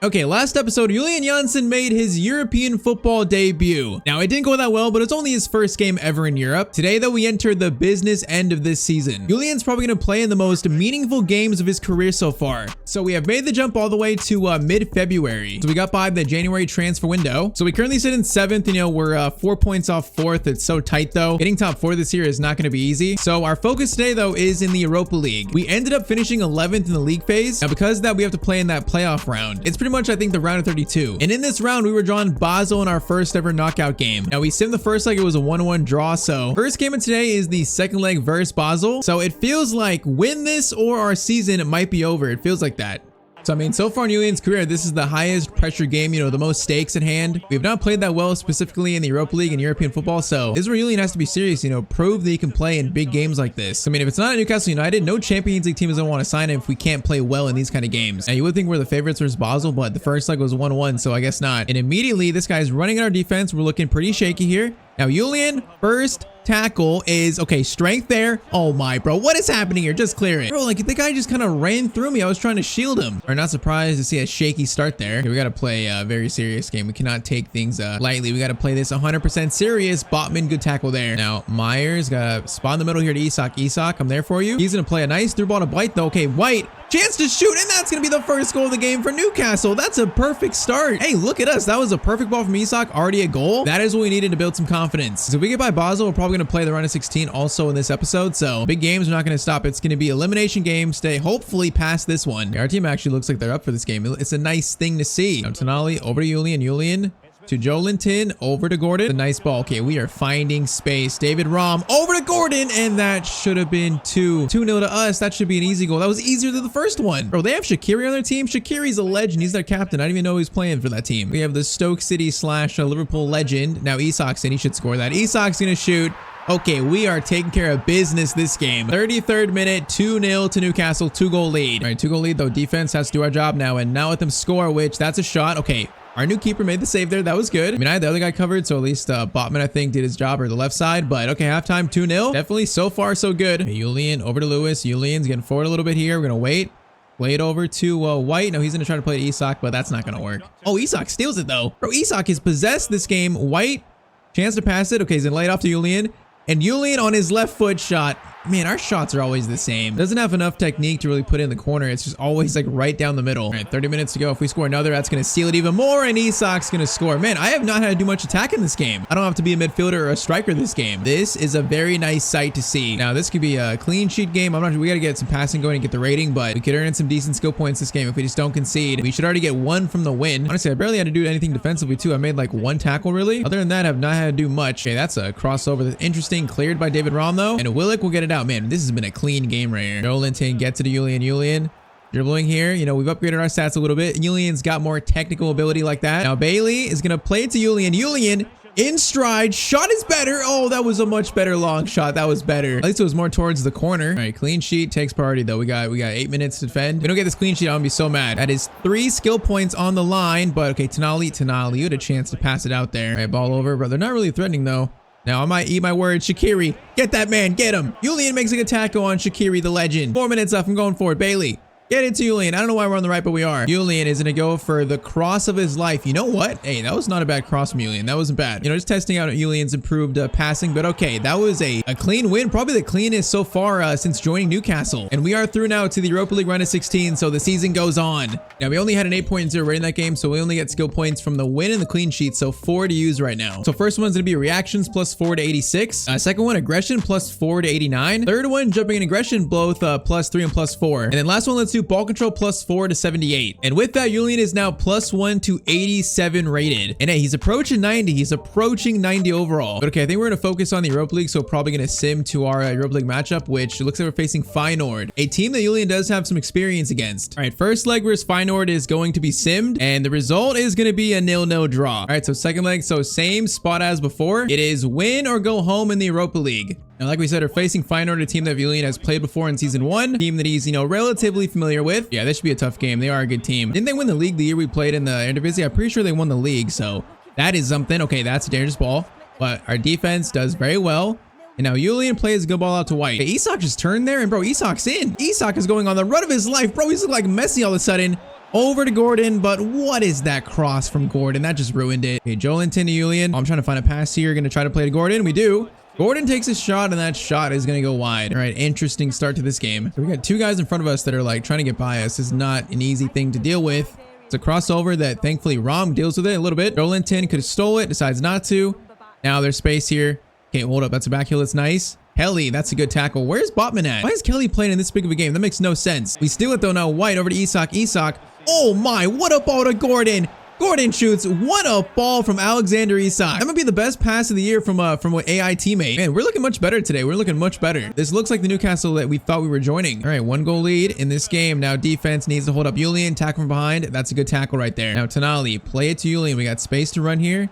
Okay, last episode, Julian Janssen made his European football debut. Now, it didn't go that well, but it's only his first game ever in Europe. Today, though, we enter the business end of this season. Julian's probably going to play in the most meaningful games of his career so far. So we have made the jump all the way to mid-February. So we got by the January transfer window. So we currently sit in 7th. You know, we're 4 points off 4th. It's so tight, though. Getting top 4 this year is not going to be easy. So our focus today, though, is in the Europa League. We ended up finishing 11th in the league phase. Now, because of that, we have to play in that playoff round. It's pretty much, I think, the round of 32. And in this round, we were drawn Basel in our first ever knockout game. Now, we simmed the first leg. It was a 1-1 draw. So first game of today is the second leg versus Basel. So it feels like win this or our season, it might be over. It feels like that. So, I mean, so far in Julian's career, this is the highest pressure game, you know, the most stakes at hand. We have not played that well, specifically in the Europa League and European football. So this is where Julian has to be serious, you know, prove that he can play in big games like this. I mean, if it's not at Newcastle United, no Champions League team is going to want to sign him if we can't play well in these kind of games. Now, you would think we're the favorites versus Basel, but the first leg was 1-1, so I guess not. And immediately, this guy's running at our defense. We're looking pretty shaky here. Now, Julian, first tackle is, okay, strength there. Oh my, bro, what is happening here? Just clear it. Bro, like, the guy just kind of ran through me. I was trying to shield him. Are not surprised to see a shaky start there. Okay, we got to play a very serious game. We cannot take things lightly. We got to play this 100% serious. Botman, good tackle there. Now, Myers got a spot in the middle here to Isak. Isak, I'm there for you. He's going to play a nice through ball to White, though. Okay, White, chance to shoot, and that's going to be the first goal of the game for Newcastle. That's a perfect start. Hey, look at us. That was a perfect ball from Isak. Already a goal. That is what we needed to build some confidence. So if we get by Basel, we're probably going to play the run of 16 also in this episode. So big games are not going to stop. It's going to be elimination games. Stay hopefully past this one. Our team actually looks like they're up for this game. It's a nice thing to see. Now, Tonali over to Julian. Julian to Joelinton, over to Gordon. A nice ball. Okay, we are finding space. David Raum over to Gordon, and that should have been 2-0 to us. That should be an easy goal. That was easier than the first one. Bro, they have Shaqiri on their team. Shaqiri's a legend. He's their captain. I didn't even know he was playing for that team. We have the Stoke City / Liverpool legend. Now Isak's in. He should score that. Isak's gonna shoot. Okay, we are taking care of business this game. 33rd minute, 2-0 to Newcastle, 2-goal lead. All right, 2-goal lead, though. Defense has to do our job now, and now let them score, which that's a shot. Okay. Our new keeper made the save there. That was good. I mean, I had the other guy covered, so at least Botman, I think, did his job, or the left side. But okay, halftime 2-0. Definitely so far so good. Okay, Julian over to Lewis. Julian's getting forward a little bit here. We're going to wait. Play it over to White. No, he's going to try to play to Isak, but that's not going to work. Oh, Isak steals it, though. Bro, Isak has possessed this game. White, chance to pass it. Okay, he's going to lay it off to Julian. And Julian on his left foot shot. Man, our shots are always the same. Doesn't have enough technique to really put it in the corner. It's just always like right down the middle. All right, 30 minutes to go. If we score another, that's going to seal it even more. And Isak's going to score. Man, I have not had to do much attack in this game. I don't have to be a midfielder or a striker this game. This is a very nice sight to see. Now, this could be a clean sheet game. I'm not sure. We got to get some passing going and get the rating, but we could earn some decent skill points this game if we just don't concede. We should already get 1 from the win. Honestly, I barely had to do anything defensively too. I made like 1 tackle really. Other than that, I've not had to do much. Okay, that's a crossover. That's interesting. Cleared by David Raum though. And Willick will get it out. Man, this has been a clean game right here. Joelinton gets it to Julian. Julian dribbling here. You know, we've upgraded our stats a little bit. Julian's got more technical ability like that. Now Bailey is going to play it to Julian. Julian in stride. Shot is better. Oh, that was a much better long shot. That was better. At least it was more towards the corner. All right, clean sheet takes priority though. We got 8 minutes to defend. If we don't get this clean sheet, I'm gonna be so mad. That is 3 skill points on the line. But okay, Tonali, you had a chance to pass it out there. All right, ball over, bro. They're not really threatening though. Now, I might eat my words. Shaqiri, get that man. Get him. Julian makes a good tackle on Shaqiri, the legend. 4 minutes left. I'm going forward. Bailey, get it to Julian. I don't know why we're on the right, but we are. Julian is going to go for the cross of his life. You know what? Hey, that was not a bad cross from Julian. That wasn't bad. You know, just testing out Julian's improved passing. But okay, that was a clean win. Probably the cleanest so far since joining Newcastle. And we are through now to the Europa League run of 16. So the season goes on. Now, we only had an 8.0 rating that game. So we only get skill points from the win and the clean sheet. So 4 to use right now. So first one's going to be reactions plus 4 to 86. Second one, aggression plus 4 to 89. Third one, jumping and aggression, both plus 3 and plus 4. And then last one, let's do ball control plus 4 to 78. And with that, Julian is now plus 1 to 87 rated. And hey, he's approaching 90. He's approaching 90 overall. But okay, I think we're going to focus on the Europa League. So probably going to sim to our Europa League matchup, which looks like we're facing Feyenoord, a team that Julian does have some experience against. All right, first leg versus Feyenoord is going to be simmed, and the result is going to be a 0-0 draw. All right, so second leg, so same spot as before. It is win or go home in the Europa League. And like we said, we're facing Feyenoord, a team that Julian has played before in season 1, a team that he's, you know, relatively familiar with. Yeah, this should be a tough game. They are a good team. Didn't they win the league the year we played in the Eredivisie? I'm pretty sure they won the league, so that is something. Okay, that's a dangerous ball, but our defense does very well. And now Julian plays a good ball out to White. Okay, Isak just turned there, and bro, Isak's in. Isak is going on the run of his life. Bro, he's looking like Messi all of a sudden. Over to Gordon, but what is that cross from Gordon? That just ruined it. Okay, Joelinton to Julian. I'm trying to find a pass here. Gonna try to play to Gordon. We do. Gordon takes a shot, and that shot is gonna go wide. All right, interesting start to this game. So we got two guys in front of us that are like trying to get by us. This is not an easy thing to deal with. It's a crossover that thankfully Rom deals with it a little bit. Joelinton could have stole it, decides not to. Now there's space here. Okay, hold up. That's a back heel. That's nice. Kelly, that's a good tackle. Where's Botman at? Why is Kelly playing in this big of a game? That makes no sense. We steal it though now. White over to Isak. Isak. Oh my, what a ball to Gordon. Gordon shoots. What a ball from Alexander Isak. That might be the best pass of the year from an AI teammate. Man, we're looking much better today. We're looking much better. This looks like the Newcastle that we thought we were joining. All right, 1-goal lead in this game. Now defense needs to hold up Julian. Tackle from behind. That's a good tackle right there. Now Tonali, play it to Julian. We got space to run here.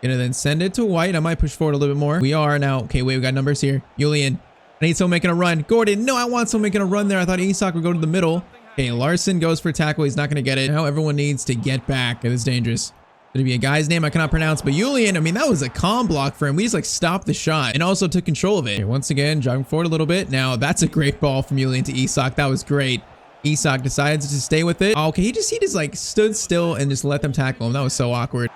Gonna then send it to White. I might push forward a little bit more. We are now. Okay, wait, we got numbers here. Julian. I need someone making a run. Gordon, no, I want someone making a run there. I thought Isak would go to the middle. Okay, Larson goes for tackle. He's not going to get it. Now everyone needs to get back. It is dangerous. Going to be a guy's name I cannot pronounce, but Julian, I mean, that was a calm block for him. We just like stopped the shot and also took control of it. Okay, once again, jogging forward a little bit. Now that's a great ball from Julian to Isak. That was great. Isak decides to stay with it. Okay, he just like stood still and just let them tackle him. That was so awkward.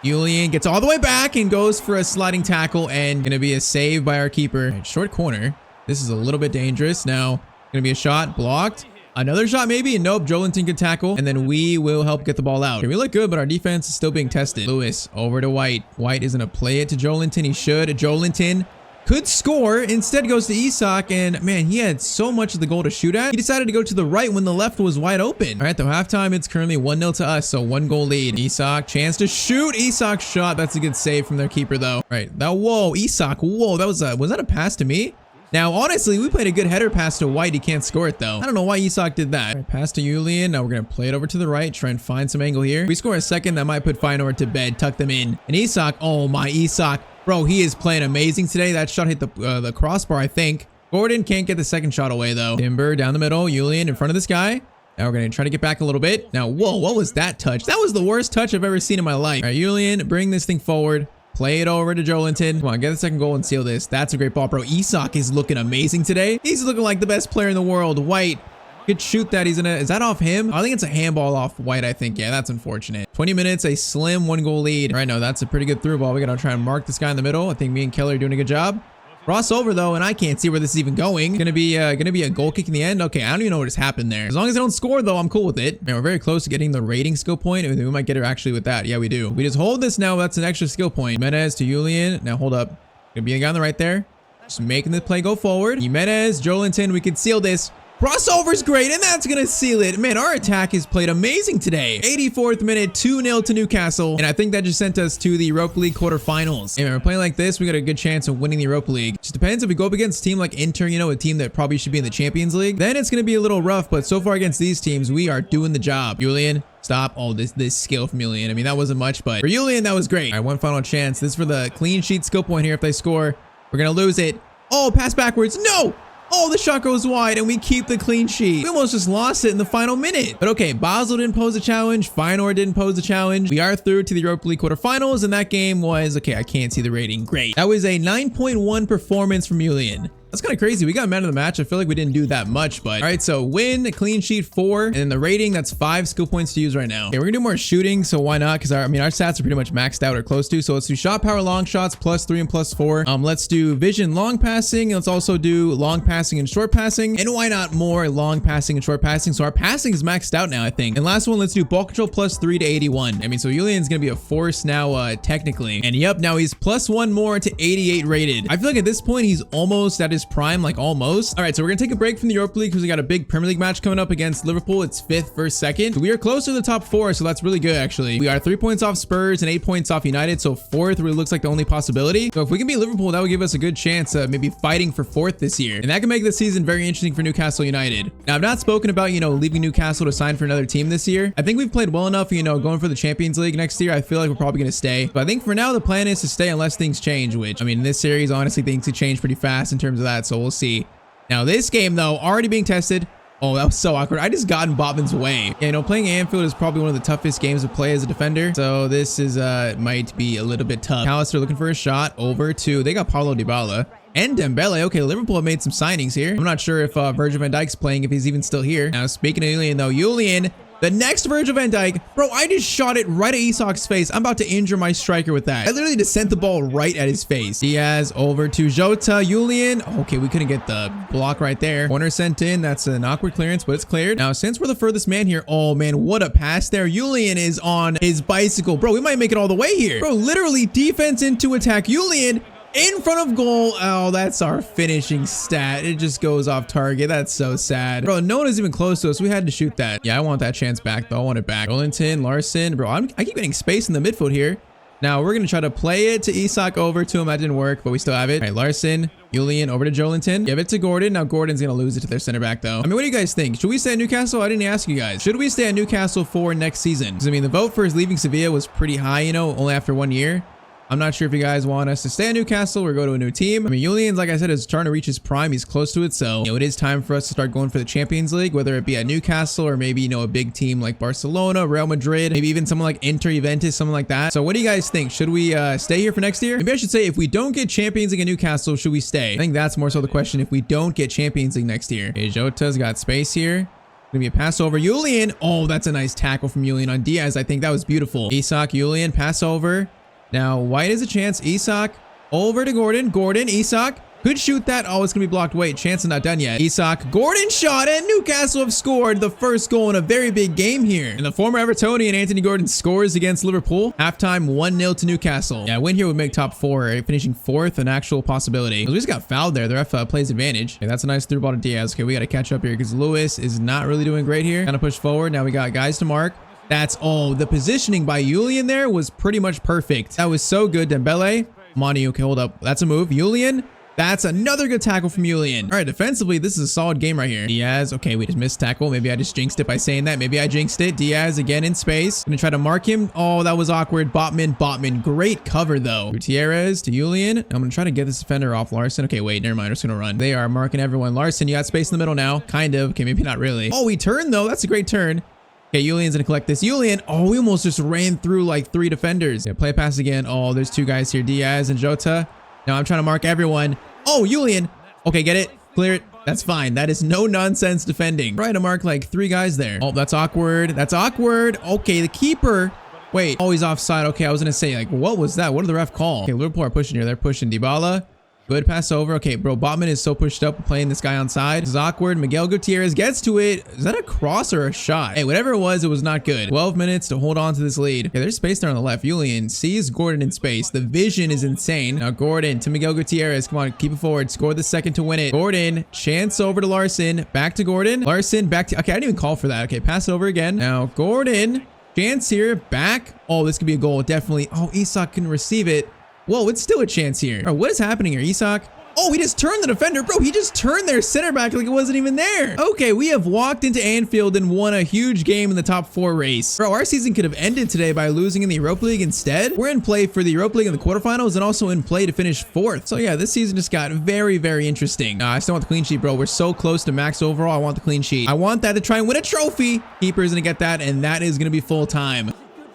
Julian gets all the way back and goes for a sliding tackle and going to be a save by our keeper. Right, short corner. This is a little bit dangerous. Now, going to be a shot blocked. Another shot maybe, and nope, Joelinton can tackle, and then we will help get the ball out. Okay, we look good, but our defense is still being tested. Lewis over to White. White is gonna play it to Joelinton. He should. Joelinton could score. Instead goes to Isak, and man, he had so much of the goal to shoot at. He decided to go to the right when the left was wide open. All right, though, halftime, it's currently 1-0 to us, so 1-goal lead. Isak, chance to shoot. Isak shot. That's a good save from their keeper, though. All right, now, whoa, Isak, whoa, was that a pass to me? Now, honestly, we played a good header pass to White. He can't score it, though. I don't know why Isak did that. All right, pass to Julian. Now we're going to play it over to the right. Try and find some angle here. If we score a second, that might put Feyenoord to bed. Tuck them in. And Isak, oh my, Isak. Bro, he is playing amazing today. That shot hit the crossbar, I think. Gordon can't get the second shot away, though. Timber down the middle. Julian in front of this guy. Now we're going to try to get back a little bit. Now, whoa, what was that touch? That was the worst touch I've ever seen in my life. All right, Julian, bring this thing forward. Play it over to Joelinton. Come on, get the second goal and seal this. That's a great ball, bro. Isak is looking amazing today. He's looking like the best player in the world. White could shoot that. Is that off him? I think it's a handball off White, I think. Yeah, that's unfortunate. 20 minutes, a slim 1-goal lead. All right, no, that's a pretty good through ball. We got to try and mark this guy in the middle. I think me and Kelly are doing a good job. Cross over though, and I can't see where this is even going. Gonna be a goal kick in the end. Okay, I don't even know what just happened there. As long as I don't score though, I'm cool with it. Man, we're very close to getting the rating skill point. We might get it actually with that. Yeah, we do. We just hold this now. That's an extra skill point. Jimenez to Julian. Now hold up. Gonna be a guy on the right there. Just making the play go forward. Jimenez, Joelinton. We can seal this. Crossover's great, and that's gonna seal it. Man, our attack has played amazing today. 84th minute, 2-0 to Newcastle, and I think that just sent us to the Europa League quarterfinals. And when we're playing like this, we got a good chance of winning the Europa League. Just depends if we go up against a team like Inter, you know, a team that probably should be in the Champions League. Then it's gonna be a little rough, but so far against these teams, we are doing the job. Julian, stop. Oh, this skill from Julian. I mean, that wasn't much, but for Julian, that was great. All right, one final chance. This is for the clean sheet skill point here. If they score, we're gonna lose it. Oh, pass backwards. No! Oh, the shot goes wide and we keep the clean sheet. We almost just lost it in the final minute. But okay, Basel didn't pose a challenge. Feyenoord didn't pose a challenge. We are through to the Europa League quarterfinals, and that game was, okay, I can't see the rating. Great. That was a 9.1 performance from Julian. That's kind of crazy. We got man of the match. I feel like we didn't do that much, but all right, so win, clean sheet 4, and then the rating, that's 5 skill points to use right now. Okay, we're gonna do more shooting, so why not? Because our stats are pretty much maxed out or close to. So let's do shot power long shots +3 and +4. Let's do vision long passing, and let's also do long passing and short passing. And why not more long passing and short passing? So our passing is maxed out now, I think. And last one, let's do ball control +3 to 81. I mean, so Julian's gonna be a force now, technically. And yep, now he's +1 more to 88 rated. I feel like at this point, he's almost at his prime, like almost. All right, so we're gonna take a break from the Europa League because we got a big Premier League match coming up against Liverpool. It's 5th versus 2nd. So we are close to the top 4, so that's really good actually. We are 3 points off Spurs and 8 points off United, so 4th really looks like the only possibility. So if we can beat Liverpool, that would give us a good chance of maybe fighting for 4th this year, and that can make this season very interesting for Newcastle United. Now, I've not spoken about, you know, leaving Newcastle to sign for another team this year. I think we've played well enough, you know, going for the Champions League next year. I feel like we're probably gonna stay, but I think for now the plan is to stay unless things change, which, I mean, in this series, honestly, things could change pretty fast in terms of that, so we'll see. Now this game though, already being tested. Oh, that was so awkward. I just got in Botman's way. Yeah, you know, playing Anfield is probably one of the toughest games to play as a defender. So this is might be a little bit tough. Tyztir looking for a shot over to, they got Paulo Dybala and Dembele. Okay, Liverpool have made some signings here. I'm not sure if Virgil van Dijk's playing, if he's even still here. Now speaking of Julian though, Julian The next Virgil van Dijk. Bro, I just shot it right at Isak's face. I'm about to injure my striker with that. I literally just sent the ball right at his face. Diaz over to Jota. Julian. Okay, we couldn't get the block right there. Corner sent in. That's an awkward clearance, but it's cleared. Now, since we're the furthest man here. Oh, man, what a pass there. Julian is on his bicycle. Bro, we might make it all the way here. Bro, literally defense into attack. Julian in front of goal. Oh, that's our finishing stat. It just goes off target. That's so sad. Bro, no one is even close to us. We had to shoot that. Yeah, I want that chance back, though. I want it back. Rollington, Larson. Bro, I keep getting space in the midfield here. Now, we're going to try to play it to Isak over to him. That didn't work, but we still have it. All right, Larson, Julian over to Joelinton. Give it to Gordon. Now, Gordon's going to lose it to their center back, though. I mean, what do you guys think? Should we stay at Newcastle? I didn't ask you guys. Should we stay at Newcastle for next season? Because, I mean, the vote for his leaving Sevilla was pretty high, you know, only after 1 year. I'm not sure if you guys want us to stay at Newcastle or go to a new team. I mean, Julian's, like I said, is trying to reach his prime. He's close to it. So, you know, it is time for us to start going for the Champions League, whether it be at Newcastle or maybe, you know, a big team like Barcelona, Real Madrid, maybe even someone like Inter, Juventus, something like that. So what do you guys think? Should we stay here for next year? Maybe I should say, if we don't get Champions League at Newcastle, should we stay? I think that's more so the question, if we don't get Champions League next year. Okay, Jota's got space here. Gonna be a pass over. Julian. Oh, that's a nice tackle from Julian on Diaz. I think that was beautiful. Isak, Julian, pass over. Now, White has a chance. Isak over to Gordon. Gordon, Isak could shoot that. Oh, it's going to be blocked. Wait, chance is not done yet. Isak, Gordon shot, and Newcastle have scored the first goal in a very big game here. And the former Evertonian Anthony Gordon scores against Liverpool. Halftime 1-0 to Newcastle. Yeah, a win here would make top 4, right? Finishing 4th, an actual possibility. We just got fouled there. The ref plays advantage. Okay, that's a nice through ball to Diaz. Okay, we got to catch up here because Lewis is not really doing great here. Kind of push forward. Now we got guys to mark. That's all. The positioning by Julian there was pretty much perfect. That was so good. Dembele. Monty, okay, hold up. That's a move. Julian. That's another good tackle from Julian. All right, defensively, this is a solid game right here. Diaz. Okay, we just missed tackle. Maybe I just jinxed it by saying that. Maybe I jinxed it. Diaz again in space. Gonna try to mark him. Oh, that was awkward. Botman. Great cover, though. Gutierrez to Julian. I'm gonna try to get this defender off Larson. Okay, wait, never mind. We're just gonna run. They are marking everyone. Larson, you got space in the middle now. Kind of. Okay, maybe not really. Oh, he turned, though. That's a great turn. Okay, Julian's gonna collect this. Julian, oh, we almost just ran through like 3 defenders. Yeah, play pass again. Oh, there's 2 guys here, Diaz and Jota. Now I'm trying to mark everyone. Oh, Julian. Okay, get it. Clear it. That's fine. That is no nonsense defending. Try to mark like 3 guys there. Oh, that's awkward. That's awkward. Okay, the keeper. Wait. Oh, he's offside. Okay, I was gonna say, like, what was that? What did the ref call? Okay, Liverpool are pushing here. They're pushing Dybala. Good pass over. Okay, bro, Botman is so pushed up playing this guy on side. This is awkward. Miguel Gutierrez gets to it. Is that a cross or a shot? Hey, whatever it was not good. 12 minutes to hold on to this lead. Okay, there's space there on the left. Julian sees Gordon in space. The vision is insane. Now Gordon to Miguel Gutierrez. Come on, keep it forward. Score the second to win it. Gordon, chance over to Larson. Back to Gordon. Larson, back to... Okay, I didn't even call for that. Okay, pass it over again. Now Gordon, chance here. Back. Oh, this could be a goal. Definitely. Oh, Isak can receive it. Whoa, it's still a chance here. All right, what is happening here, Isak? Oh, he just turned the defender. Bro, he just turned their center back like it wasn't even there. Okay, we have walked into Anfield and won a huge game in the top 4 race. Bro, our season could have ended today by losing in the Europa League instead. We're in play for the Europa League in the quarterfinals and also in play to finish 4th. So yeah, this season just got very, very interesting. I still want the clean sheet, bro. We're so close to max overall. I want the clean sheet. I want that to try and win a trophy. Keeper's gonna get that, and that is gonna be full time.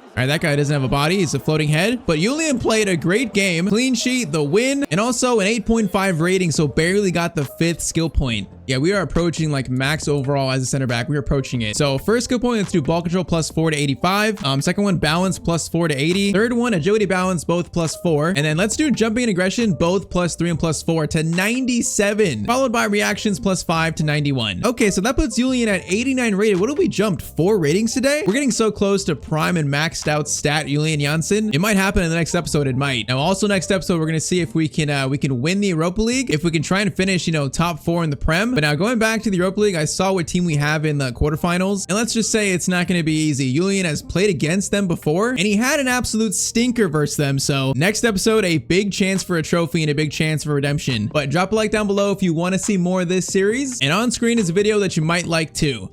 All right, that guy doesn't have a body. He's a floating head. But Julian played a great game. Clean sheet, the win, and also an 8.5 rating, so barely got the 5th skill point. Yeah, we are approaching like max overall as a center back. We're approaching it. So first skill point, let's do ball control +4 to 85. Second one, balance +4 to 80. Third one, agility balance, both +4. And then let's do jumping and aggression, both +3 and +4 to 97. Followed by reactions +5 to 91. Okay, so that puts Julian at 89 rated. What have we jumped? 4 ratings today? We're getting so close to prime and maxed out stat Julian Janssen. It might happen in the next episode. It might. Now, also next episode, we're gonna see if we can win the Europa League. If we can try and finish, you know, top 4 in the Prem. But now going back to the Europa League, I saw what team we have in the quarterfinals, and let's just say it's not going to be easy. Julian has played against them before, and he had an absolute stinker versus them. So next episode, a big chance for a trophy and a big chance for redemption. But drop a like down below if you want to see more of this series, and on screen is a video that you might like too.